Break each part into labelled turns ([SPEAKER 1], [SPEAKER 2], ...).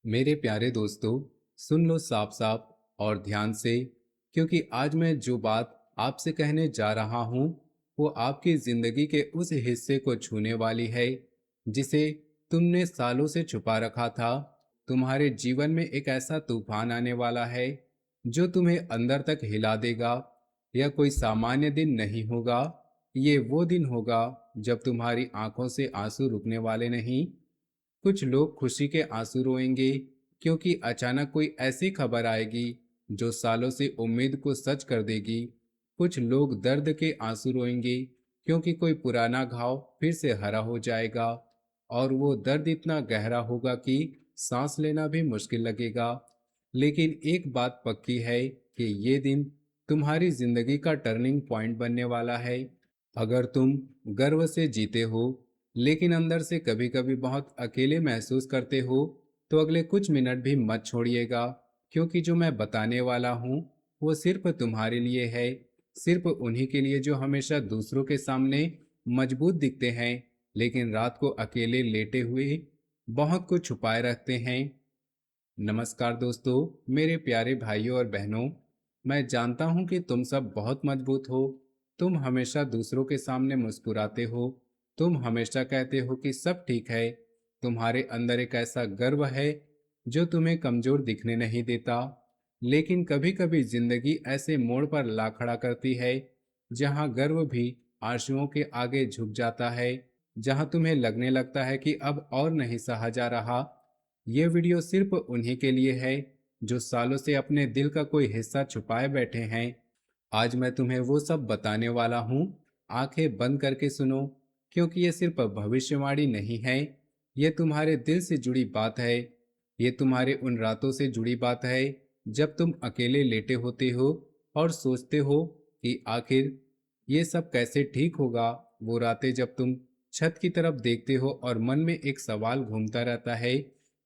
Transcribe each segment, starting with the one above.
[SPEAKER 1] मेरे प्यारे दोस्तों, सुन लो साफ साफ और ध्यान से, क्योंकि आज मैं जो बात आपसे कहने जा रहा हूँ वो आपकी जिंदगी के उस हिस्से को छूने वाली है जिसे तुमने सालों से छुपा रखा था। तुम्हारे जीवन में एक ऐसा तूफान आने वाला है जो तुम्हें अंदर तक हिला देगा। यह कोई सामान्य दिन नहीं होगा। ये वो दिन होगा जब तुम्हारी आंखों से आंसू रुकने वाले नहीं। कुछ लोग खुशी के आंसू रोएंगे क्योंकि अचानक कोई ऐसी खबर आएगी जो सालों से उम्मीद को सच कर देगी। कुछ लोग दर्द के आंसू रोएंगे क्योंकि कोई पुराना घाव फिर से हरा हो जाएगा, और वो दर्द इतना गहरा होगा कि सांस लेना भी मुश्किल लगेगा। लेकिन एक बात पक्की है कि ये दिन तुम्हारी जिंदगी का टर्निंग पॉइंट बनने वाला है। अगर तुम गर्व से जीते हो लेकिन अंदर से कभी कभी बहुत अकेले महसूस करते हो, तो अगले कुछ मिनट भी मत छोड़िएगा, क्योंकि जो मैं बताने वाला हूँ वो सिर्फ तुम्हारे लिए है। सिर्फ उन्हीं के लिए जो हमेशा दूसरों के सामने मजबूत दिखते हैं लेकिन रात को अकेले लेटे हुए बहुत कुछ छुपाए रखते हैं। नमस्कार दोस्तों, मेरे प्यारे भाइयों और बहनों। मैं जानता हूं कि तुम सब बहुत मजबूत हो। तुम हमेशा दूसरों के सामने मुस्कुराते हो। तुम हमेशा कहते हो कि सब ठीक है। तुम्हारे अंदर एक ऐसा गर्व है जो तुम्हें कमजोर दिखने नहीं देता। लेकिन कभी कभी जिंदगी ऐसे मोड़ पर ला खड़ा करती है जहां गर्व भी आंसुओं के आगे झुक जाता है, जहां तुम्हें लगने लगता है कि अब और नहीं सहा जा रहा। ये वीडियो सिर्फ उन्हीं के लिए है जो सालों से अपने दिल का कोई हिस्सा छुपाए बैठे हैं। आज मैं तुम्हें वो सब बताने वाला हूँ। आंखें बंद करके सुनो, क्योंकि ये सिर्फ भविष्यवाणी नहीं है। ये तुम्हारे दिल से जुड़ी बात है। ये तुम्हारे उन रातों से जुड़ी बात है जब तुम अकेले लेटे होते हो और सोचते हो कि आखिर ये सब कैसे ठीक होगा। वो रातें जब तुम छत की तरफ देखते हो और मन में एक सवाल घूमता रहता है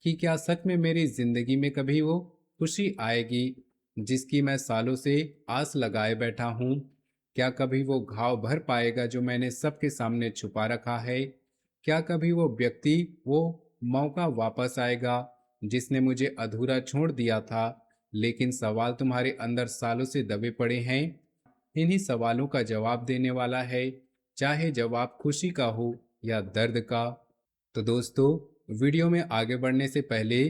[SPEAKER 1] कि क्या सच में मेरी जिंदगी में कभी वो खुशी आएगी जिसकी मैं सालों से आस लगाए बैठा हूँ। क्या कभी वो घाव भर पाएगा जो मैंने सबके सामने छुपा रखा है। क्या कभी वो व्यक्ति, वो मौका वापस आएगा जिसने मुझे अधूरा छोड़ दिया था। लेकिन सवाल तुम्हारे अंदर सालों से दबे पड़े हैं। इन्हीं सवालों का जवाब देने वाला है, चाहे जवाब खुशी का हो या दर्द का। तो दोस्तों, वीडियो में आगे बढ़ने से पहले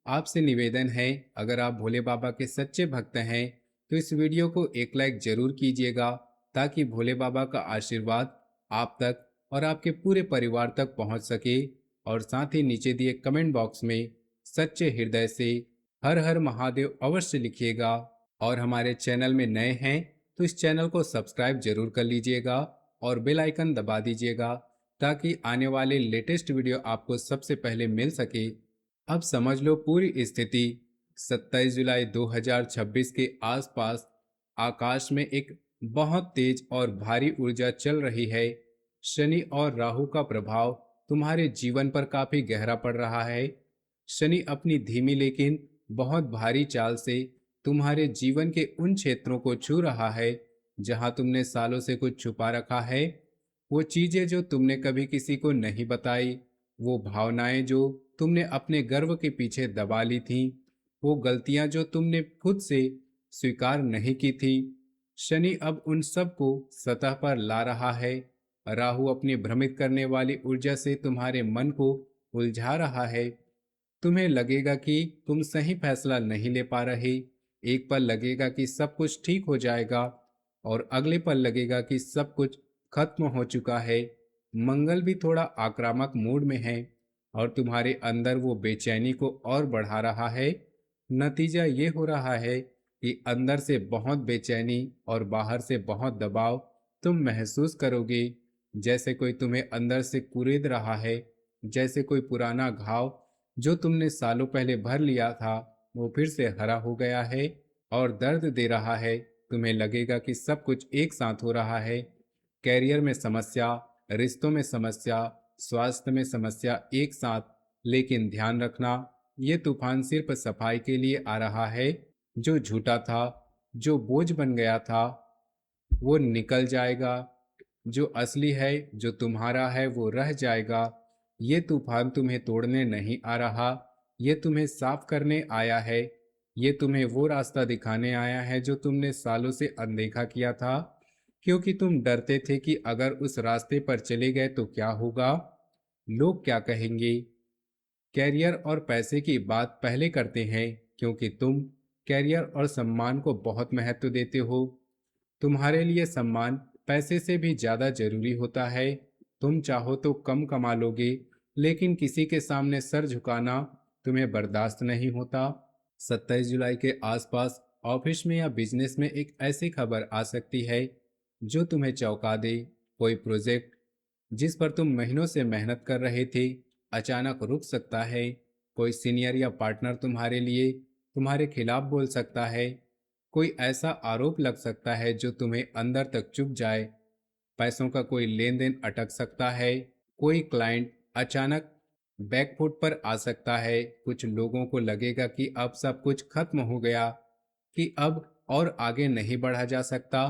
[SPEAKER 1] आपसे निवेदन है, अगर आप भोले बाबा के सच्चे भक्त हैं तो इस वीडियो को एक लाइक जरूर कीजिएगा, ताकि भोले बाबा का आशीर्वाद आप तक और आपके पूरे परिवार तक पहुंच सके। और साथ ही नीचे दिए कमेंट बॉक्स में सच्चे हृदय से हर हर महादेव अवश्य लिखिएगा। और हमारे चैनल में नए हैं तो इस चैनल को सब्सक्राइब जरूर कर लीजिएगा और बेल आइकन दबा दीजिएगा, ताकि आने वाले लेटेस्ट वीडियो आपको सबसे पहले मिल सके। अब समझ लो पूरी स्थिति। 27 जुलाई 2026 के आसपास आकाश में एक बहुत तेज और भारी ऊर्जा चल रही है। शनि और राहु का प्रभाव तुम्हारे जीवन पर काफी गहरा पड़ रहा है। शनि अपनी धीमी लेकिन बहुत भारी चाल से तुम्हारे जीवन के उन क्षेत्रों को छू रहा है जहां तुमने सालों से कुछ छुपा रखा है। वो चीजें जो तुमने कभी किसी को नहीं बताई, वो भावनाएं जो तुमने अपने गर्व के पीछे दबा ली थी, वो गलतियां जो तुमने खुद से स्वीकार नहीं की थी। शनि अब उन सब को सतह पर ला रहा है। राहु अपनी भ्रमित करने वाली ऊर्जा से तुम्हारे मन को उलझा रहा है। तुम्हें लगेगा कि तुम सही फैसला नहीं ले पा रहे। एक पल लगेगा कि सब कुछ ठीक हो जाएगा और अगले पल लगेगा कि सब कुछ खत्म हो चुका है। मंगल भी थोड़ा आक्रामक मूड में है और तुम्हारे अंदर वो बेचैनी को और बढ़ा रहा है। नतीजा ये हो रहा है कि अंदर से बहुत बेचैनी और बाहर से बहुत दबाव तुम महसूस करोगे, जैसे कोई तुम्हें अंदर से कुरेद रहा है, जैसे कोई पुराना घाव जो तुमने सालों पहले भर लिया था वो फिर से हरा हो गया है और दर्द दे रहा है। तुम्हें लगेगा कि सब कुछ एक साथ हो रहा है। कैरियर में समस्या, रिश्तों में समस्या, स्वास्थ्य में समस्या एक साथ। लेकिन ध्यान रखना, ये तूफान सिर्फ सफाई के लिए आ रहा है। जो झूठा था, जो बोझ बन गया था, वो निकल जाएगा। जो असली है, जो तुम्हारा है, वो रह जाएगा। ये तूफान तुम्हें तोड़ने नहीं आ रहा, ये तुम्हें साफ करने आया है। ये तुम्हें वो रास्ता दिखाने आया है जो तुमने सालों से अनदेखा किया था, क्योंकि तुम डरते थे कि अगर उस रास्ते पर चले गए तो क्या होगा, लोग क्या कहेंगे। कैरियर और पैसे की बात पहले करते हैं, क्योंकि तुम कैरियर और सम्मान को बहुत महत्व देते हो। तुम्हारे लिए सम्मान पैसे से भी ज्यादा जरूरी होता है। तुम चाहो तो कम कमा लोगे, लेकिन किसी के सामने सर झुकाना तुम्हें बर्दाश्त नहीं होता। 27 जुलाई के आसपास ऑफिस में या बिजनेस में एक ऐसी खबर आ सकती है जो तुम्हें चौंका दे। कोई प्रोजेक्ट जिस पर तुम महीनों से मेहनत कर रहे थे अचानक रुक सकता है। कोई सीनियर या पार्टनर तुम्हारे लिए तुम्हारे खिलाफ बोल सकता है। कोई ऐसा आरोप लग सकता है जो तुम्हें अंदर तक चुभ जाए। पैसों का कोई लेन देन अटक सकता है। कोई क्लाइंट अचानक बैकफुट पर आ सकता है। कुछ लोगों को लगेगा कि अब सब कुछ खत्म हो गया, कि अब और आगे नहीं बढ़ा जा सकता,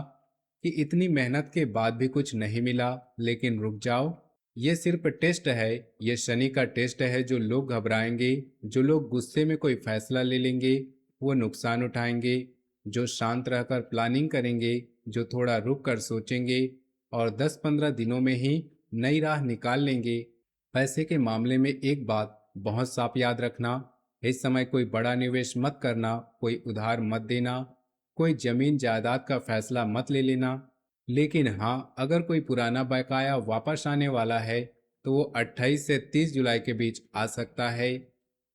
[SPEAKER 1] कि इतनी मेहनत के बाद भी कुछ नहीं मिला। लेकिन रुक जाओ, ये सिर्फ टेस्ट है। ये शनि का टेस्ट है। जो लोग घबराएंगे, जो लोग गुस्से में कोई फैसला ले लेंगे, वो नुकसान उठाएंगे। जो शांत रहकर प्लानिंग करेंगे, जो थोड़ा रुक कर सोचेंगे और 10-15 दिनों में ही नई राह निकाल लेंगे। पैसे के मामले में एक बात बहुत साफ याद रखना, इस समय कोई बड़ा निवेश मत करना, कोई उधार मत देना, कोई जमीन जायदाद का फैसला मत ले लेना। लेकिन हाँ, अगर कोई पुराना बकाया वापस आने वाला है तो वो 28 से 30 जुलाई के बीच आ सकता है।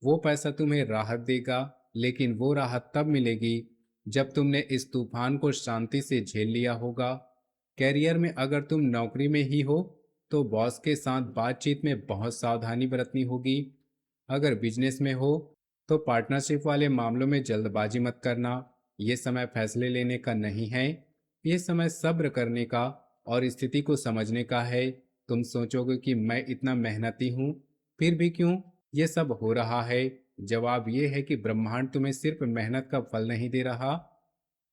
[SPEAKER 1] वो पैसा तुम्हें राहत देगा, लेकिन वो राहत तब मिलेगी जब तुमने इस तूफान को शांति से झेल लिया होगा। कैरियर में अगर तुम नौकरी में ही हो तो बॉस के साथ बातचीत में बहुत सावधानी बरतनी होगी। अगर बिजनेस में हो तो पार्टनरशिप वाले मामलों में जल्दबाजी मत करना। ये समय फैसले लेने का नहीं है, ये समय सब्र करने का और स्थिति को समझने का है। तुम सोचोगे कि मैं इतना मेहनती हूँ, फिर भी क्यों ये सब हो रहा है। जवाब ये है कि ब्रह्मांड तुम्हें सिर्फ मेहनत का फल नहीं दे रहा,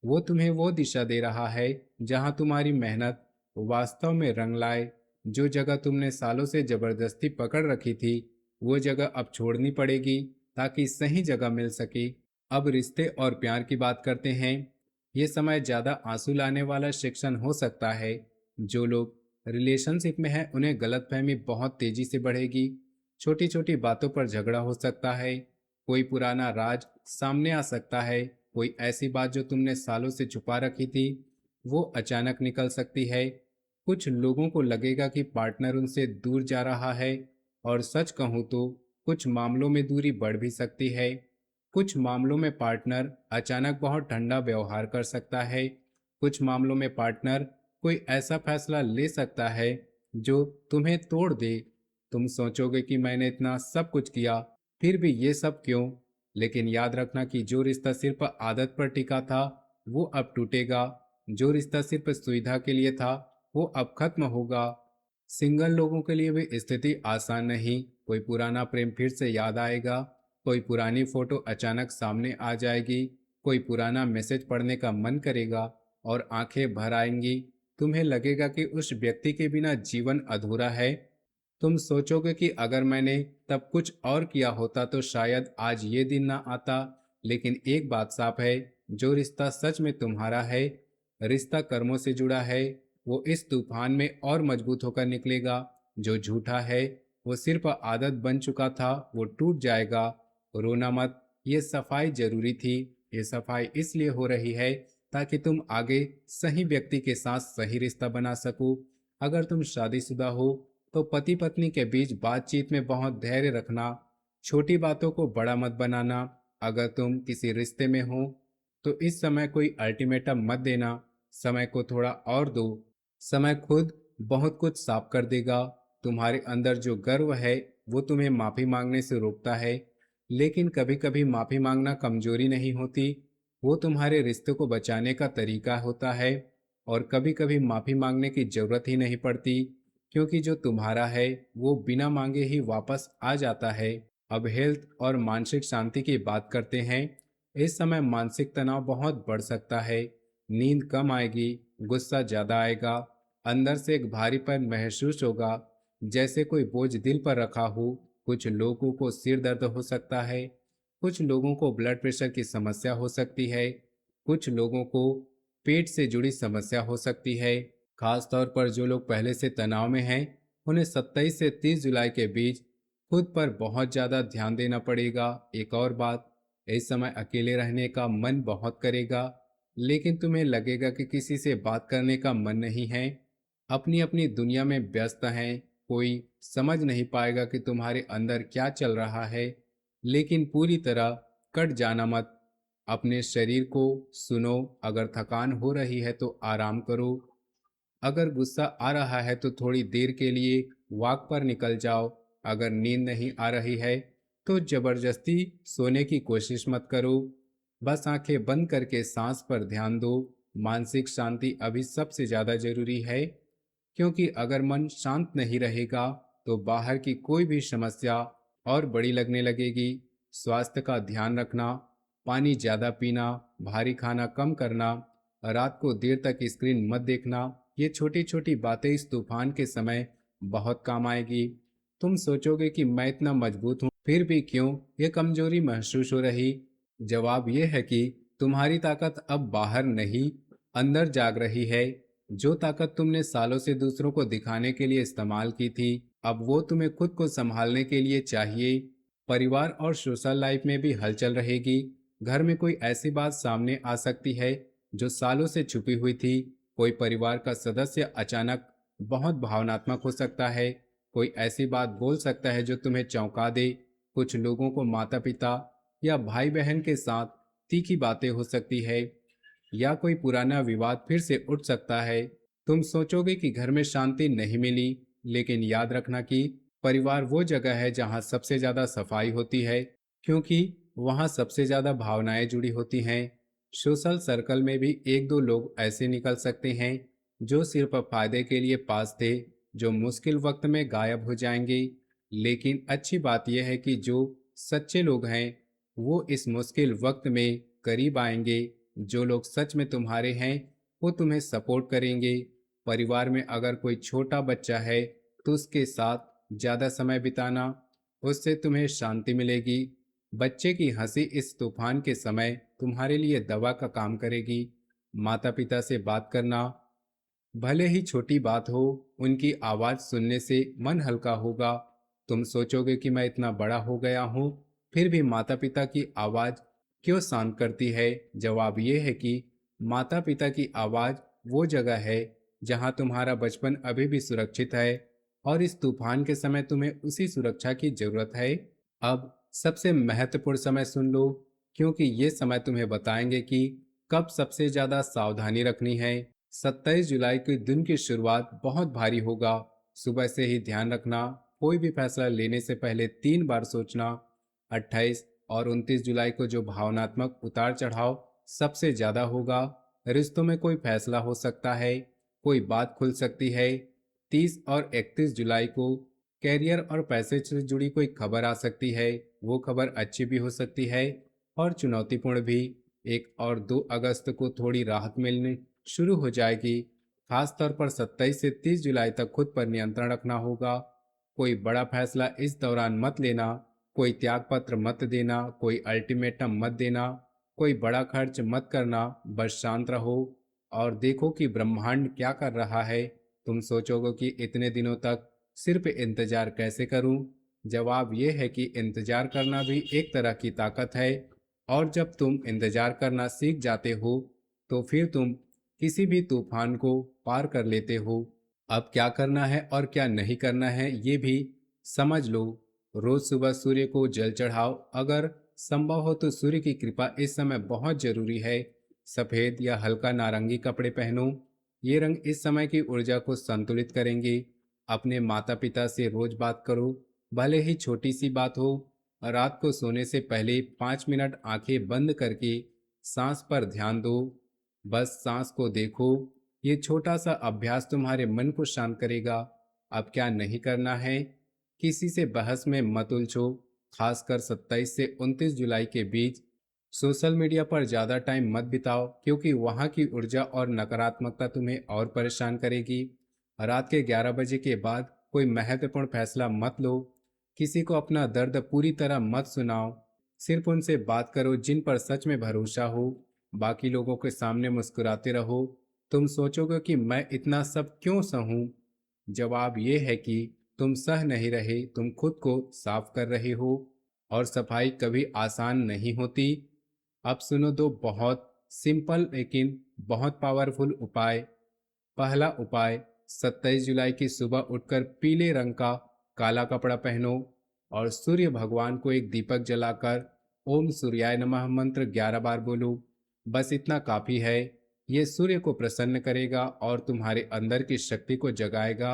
[SPEAKER 1] वो तुम्हें वो दिशा दे रहा है जहां तुम्हारी मेहनत वास्तव में रंग लाए। जो जगह तुमने सालों से जबरदस्ती पकड़ रखी थी, वो जगह अब छोड़नी पड़ेगी ताकि सही जगह मिल सके। अब रिश्ते और प्यार की बात करते हैं। ये समय ज्यादा आंसू लाने वाला सेक्शन हो सकता है। जो लोग रिलेशनशिप में हैं उन्हें गलतफहमी बहुत तेजी से बढ़ेगी। छोटी छोटी बातों पर झगड़ा हो सकता है। कोई पुराना राज सामने आ सकता है। कोई ऐसी बात जो तुमने सालों से छुपा रखी थी वो अचानक निकल सकती है। कुछ लोगों को लगेगा कि पार्टनर उनसे दूर जा रहा है, और सच कहूं तो कुछ मामलों में दूरी बढ़ भी सकती है। कुछ मामलों में पार्टनर अचानक बहुत ठंडा व्यवहार कर सकता है। कुछ मामलों में पार्टनर कोई ऐसा फैसला ले सकता है जो तुम्हें तोड़ दे। तुम सोचोगे कि मैंने इतना सब कुछ किया, फिर भी ये सब क्यों। लेकिन याद रखना कि जो रिश्ता सिर्फ आदत पर टिका था वो अब टूटेगा। जो रिश्ता सिर्फ सुविधा के लिए था वो अब खत्म होगा। सिंगल लोगों के लिए भी स्थिति आसान नहीं। कोई पुराना प्रेम फिर से याद आएगा। कोई पुरानी फोटो अचानक सामने आ जाएगी। कोई पुराना मैसेज पढ़ने का मन करेगा और आंखें भर आएंगी। तुम्हें लगेगा कि उस व्यक्ति के बिना जीवन अधूरा है। तुम सोचोगे कि अगर मैंने तब कुछ और किया होता तो शायद आज ये दिन ना आता। लेकिन एक बात साफ है, जो रिश्ता सच में तुम्हारा है, रिश्ता कर्मों से जुड़ा है, वो इस तूफान में और मजबूत होकर निकलेगा। जो झूठा है वो सिर्फ आदत बन चुका था, वो टूट जाएगा। रोना मत, ये सफाई जरूरी थी। ये सफाई इसलिए हो रही है ताकि तुम आगे सही व्यक्ति के साथ सही रिश्ता बना सको। अगर तुम शादीशुदा हो तो पति पत्नी के बीच बातचीत में बहुत धैर्य रखना। छोटी बातों को बड़ा मत बनाना। अगर तुम किसी रिश्ते में हो तो इस समय कोई अल्टीमेटम मत देना। समय को थोड़ा और दो। समय खुद बहुत कुछ साफ कर देगा। तुम्हारे अंदर जो गर्व है वो तुम्हें माफी मांगने से रोकता है, लेकिन कभी कभी माफी मांगना कमजोरी नहीं होती, वो तुम्हारे रिश्ते को बचाने का तरीका होता है। और कभी कभी माफी मांगने की जरूरत ही नहीं पड़ती, क्योंकि जो तुम्हारा है वो बिना मांगे ही वापस आ जाता है। अब हेल्थ और मानसिक शांति की बात करते हैं। इस समय मानसिक तनाव बहुत बढ़ सकता है। नींद कम आएगी, गुस्सा ज्यादा आएगा, अंदर से एक भारीपन महसूस होगा, जैसे कोई बोझ दिल पर रखा हो। कुछ लोगों को सिर दर्द हो सकता है, कुछ लोगों को ब्लड प्रेशर की समस्या हो सकती है, कुछ लोगों को पेट से जुड़ी समस्या हो सकती है। खास तौर पर जो लोग पहले से तनाव में हैं, उन्हें 27 से 30 जुलाई के बीच खुद पर बहुत ज़्यादा ध्यान देना पड़ेगा। एक और बात, इस समय अकेले रहने का मन बहुत करेगा, लेकिन तुम्हें लगेगा कि किसी से बात करने का मन नहीं है। अपनी अपनी दुनिया में व्यस्त हैं, कोई समझ नहीं पाएगा कि तुम्हारे अंदर क्या चल रहा है। लेकिन पूरी तरह कट जाना मत। अपने शरीर को सुनो। अगर थकान हो रही है तो आराम करो। अगर गुस्सा आ रहा है तो थोड़ी देर के लिए वॉक पर निकल जाओ। अगर नींद नहीं आ रही है तो जबरदस्ती सोने की कोशिश मत करो। बस आंखें बंद करके सांस पर ध्यान दो। मानसिक शांति अभी सबसे ज्यादा जरूरी है, क्योंकि अगर मन शांत नहीं रहेगा तो बाहर की कोई भी समस्या और बड़ी लगने लगेगी। स्वास्थ्य का ध्यान रखना, पानी ज्यादा पीना, भारी खाना कम करना, रात को देर तक स्क्रीन मत देखना, ये छोटी छोटी बातें इस तूफान के समय बहुत काम आएगी। तुम सोचोगे कि मैं इतना मजबूत हूँ फिर भी क्यों ये कमजोरी महसूस हो रही। जवाब ये है कि तुम्हारी ताकत अब बाहर नहीं, अंदर जाग रही है। जो ताकत तुमने सालों से दूसरों को दिखाने के लिए इस्तेमाल की थी, अब वो तुम्हें खुद को संभालने के लिए चाहिए। परिवार और सोशल लाइफ में भी हलचल रहेगी। घर में कोई ऐसी बात सामने आ सकती है जो सालों से छुपी हुई थी। कोई परिवार का सदस्य अचानक बहुत भावनात्मक हो सकता है। कोई ऐसी बात बोल सकता है जो तुम्हें चौंका दे। कुछ लोगों को माता पिता या भाई बहन के साथ तीखी बातें हो सकती है, या कोई पुराना विवाद फिर से उठ सकता है। तुम सोचोगे कि घर में शांति नहीं मिली, लेकिन याद रखना कि परिवार वो जगह है जहाँ सबसे ज्यादा सफाई होती है, क्योंकि वहाँ सबसे ज्यादा भावनाएं जुड़ी होती हैं। सोशल सर्कल में भी एक दो लोग ऐसे निकल सकते हैं जो सिर्फ फायदे के लिए पास थे, जो मुश्किल वक्त में गायब हो जाएंगे। लेकिन अच्छी बात यह है कि जो सच्चे लोग हैं वो इस मुश्किल वक्त में करीब आएंगे। जो लोग सच में तुम्हारे हैं वो तुम्हें सपोर्ट करेंगे। परिवार में अगर कोई छोटा बच्चा है तो उसके साथ ज्यादा समय बिताना, उससे तुम्हें शांति मिलेगी। बच्चे की हंसी इस तूफान के समय तुम्हारे लिए दवा का काम करेगी। माता पिता से बात करना, भले ही छोटी बात हो, उनकी आवाज सुनने से मन हल्का होगा। तुम सोचोगे कि मैं इतना बड़ा हो गया हूँ फिर भी माता पिता की आवाज क्यों शांत करती है। जवाब ये है कि माता पिता की आवाज वो जगह है जहाँ तुम्हारा बचपन अभी भी सुरक्षित है, और इस तूफान के समय तुम्हें उसी सुरक्षा की जरूरत है। अब सबसे महत्वपूर्ण समय सुन लो, क्योंकि ये समय तुम्हें बताएंगे कि कब सबसे ज्यादा सावधानी रखनी है। 27 जुलाई के दिन की शुरुआत बहुत भारी होगा। सुबह से ही ध्यान रखना, कोई भी फैसला लेने से पहले 3 बार सोचना। 28 और 29 जुलाई को जो भावनात्मक उतार चढ़ाव सबसे ज्यादा होगा। रिश्तों में कोई फैसला हो सकता है, कोई बात खुल सकती है। 30 और 31 जुलाई को कैरियर और पैसे से जुड़ी कोई खबर आ सकती है। वो खबर अच्छी भी हो सकती है और चुनौतीपूर्ण भी। 1 और 2 अगस्त को थोड़ी राहत मिलने शुरू हो जाएगी। खास तौर पर 27 से 30 जुलाई तक खुद पर नियंत्रण रखना होगा। कोई बड़ा फैसला इस दौरान मत लेना। कोई त्याग पत्र मत देना, कोई अल्टीमेटम मत देना, कोई बड़ा खर्च मत करना। बस शांत रहो और देखो कि ब्रह्मांड क्या कर रहा है। तुम सोचोगे कि इतने दिनों तक सिर्फ इंतजार कैसे करूं। जवाब यह है कि इंतजार करना भी एक तरह की ताकत है, और जब तुम इंतजार करना सीख जाते हो तो फिर तुम किसी भी तूफान को पार कर लेते हो। अब क्या करना है और क्या नहीं करना है ये भी समझ लो। रोज सुबह सूर्य को जल चढ़ाओ। अगर संभव हो तो सूर्य की कृपा इस समय बहुत जरूरी है। सफेद या हल्का नारंगी कपड़े पहनो, ये रंग इस समय की ऊर्जा को संतुलित करेंगे। अपने माता पिता से रोज बात करो, भले ही छोटी सी बात हो। रात को सोने से पहले 5 मिनट आंखें बंद करके सांस पर ध्यान दो। बस सांस को देखो। ये छोटा सा अभ्यास तुम्हारे मन को शांत करेगा। अब क्या नहीं करना है, किसी से बहस में मत उलझो। खासकर 27 से 29 जुलाई के बीच सोशल मीडिया पर ज़्यादा टाइम मत बिताओ, क्योंकि वहाँ की ऊर्जा और नकारात्मकता तुम्हें और परेशान करेगी। रात के 11 बजे के बाद कोई महत्वपूर्ण फैसला मत लो। किसी को अपना दर्द पूरी तरह मत सुनाओ। सिर्फ उनसे बात करो जिन पर सच में भरोसा हो। बाकी लोगों के सामने मुस्कुराते रहो। तुम सोचोगे कि मैं इतना सब क्यों सहूं? जवाब ये है कि तुम सह नहीं रहे, तुम खुद को साफ कर रहे हो। और सफाई कभी आसान नहीं होती। अब सुनो दो बहुत सिंपल लेकिन बहुत पावरफुल उपाय। पहला उपाय, 27 जुलाई की सुबह उठकर पीले रंग का काला कपड़ा पहनो और सूर्य भगवान को एक दीपक जलाकर ओम सूर्याय नमः मंत्र 11 बार बोलो। बस इतना काफी है। ये सूर्य को प्रसन्न करेगा और तुम्हारे अंदर की शक्ति को जगाएगा।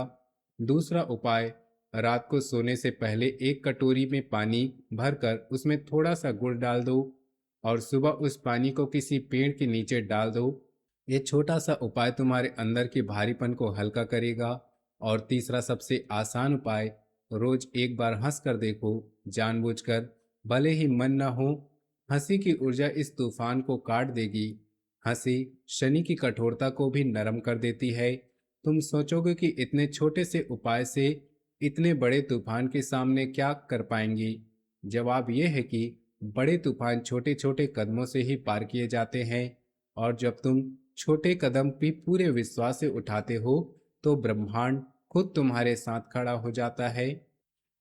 [SPEAKER 1] दूसरा उपाय, रात को सोने से पहले एक कटोरी में पानी भरकर उसमें थोड़ा सा गुड़ डाल दो और सुबह उस पानी को किसी पेड़ के नीचे डाल दो। ये छोटा सा उपाय तुम्हारे अंदर के भारीपन को हल्का करेगा। और तीसरा सबसे आसान उपाय, रोज एक बार हंस कर देखो, जानबूझकर, भले ही मन ना हो। हंसी की ऊर्जा इस तूफान को काट देगी। हंसी शनि की कठोरता को भी नरम कर देती है। तुम सोचोगे कि इतने छोटे से उपाय से इतने बड़े तूफान के सामने क्या कर पाएंगी? जवाब यह है कि बड़े तूफान छोटे छोटे कदमों से ही पार किए जाते हैं। और जब तुम छोटे कदम भी पूरे विश्वास से उठाते हो तो ब्रह्मांड खुद तुम्हारे साथ खड़ा हो जाता है।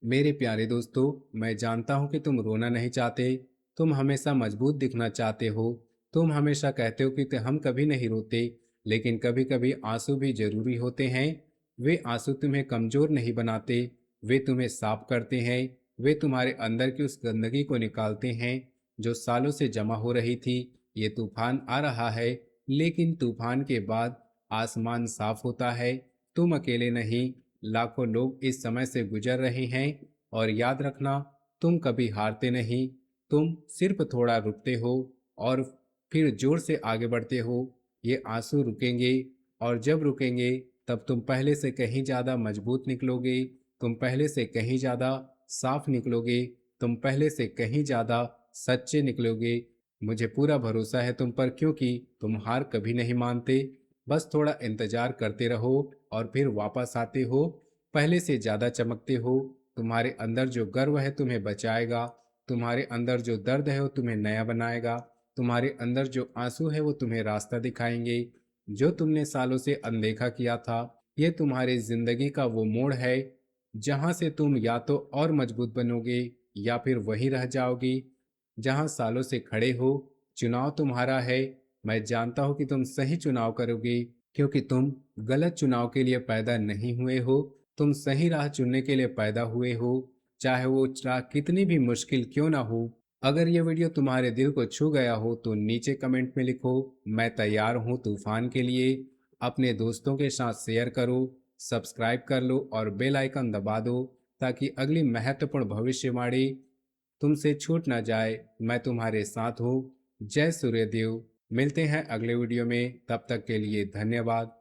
[SPEAKER 1] मेरे प्यारे दोस्तों, मैं जानता हूं कि तुम रोना नहीं चाहते। तुम हमेशा मजबूत दिखना चाहते हो। तुम हमेशा कहते हो कि हम कभी नहीं रोते, लेकिन कभी कभी आंसू भी जरूरी होते हैं। वे आंसू तुम्हें कमजोर नहीं बनाते, वे तुम्हें साफ करते हैं। वे तुम्हारे अंदर की उस गंदगी को निकालते हैं जो सालों से जमा हो रही थी। ये तूफान आ रहा है, लेकिन तूफान के बाद आसमान साफ होता है। तुम अकेले नहीं, लाखों लोग इस समय से गुजर रहे हैं। और याद रखना, तुम कभी हारते नहीं, तुम सिर्फ थोड़ा रुकते हो और फिर जोर से आगे बढ़ते हो। ये आंसू रुकेंगे, और जब रुकेंगे तब तुम पहले से कहीं ज़्यादा मजबूत निकलोगे। तुम पहले से कहीं ज़्यादा साफ निकलोगे। तुम पहले से कहीं ज़्यादा सच्चे निकलोगे। मुझे पूरा भरोसा है तुम पर, क्योंकि तुम हार कभी नहीं मानते। बस थोड़ा इंतजार करते रहो और फिर वापस आते हो, पहले से ज्यादा चमकते हो। तुम्हारे अंदर जो गर्व है तुम्हें बचाएगा। तुम्हारे अंदर जो दर्द है वो तुम्हें नया बनाएगा। तुम्हारे अंदर जो आंसू है वो तुम्हें रास्ता दिखाएंगे जो तुमने सालों से अनदेखा किया था। ये तुम्हारी जिंदगी का वो मोड़ है जहां से तुम या तो और मजबूत बनोगे या फिर वहीं रह जाओगी जहां सालों से खड़े हो। चुनाव तुम्हारा है। मैं जानता हूं कि तुम सही चुनाव करोगे, क्योंकि तुम गलत चुनाव के लिए पैदा नहीं हुए हो। तुम सही राह चुनने के लिए पैदा हुए हो, चाहे वो राह कितनी भी मुश्किल क्यों ना हो। अगर ये वीडियो तुम्हारे दिल को छू गया हो तो नीचे कमेंट में लिखो, मैं तैयार हूँ तूफान के लिए। अपने दोस्तों के साथ शेयर करो, सब्सक्राइब कर लो और बेल आइकन दबा दो, ताकि अगली महत्वपूर्ण भविष्यवाणी तुमसे छूट ना जाए। मैं तुम्हारे साथ हूँ। जय सूर्यदेव। मिलते हैं अगले वीडियो में, तब तक के लिए धन्यवाद।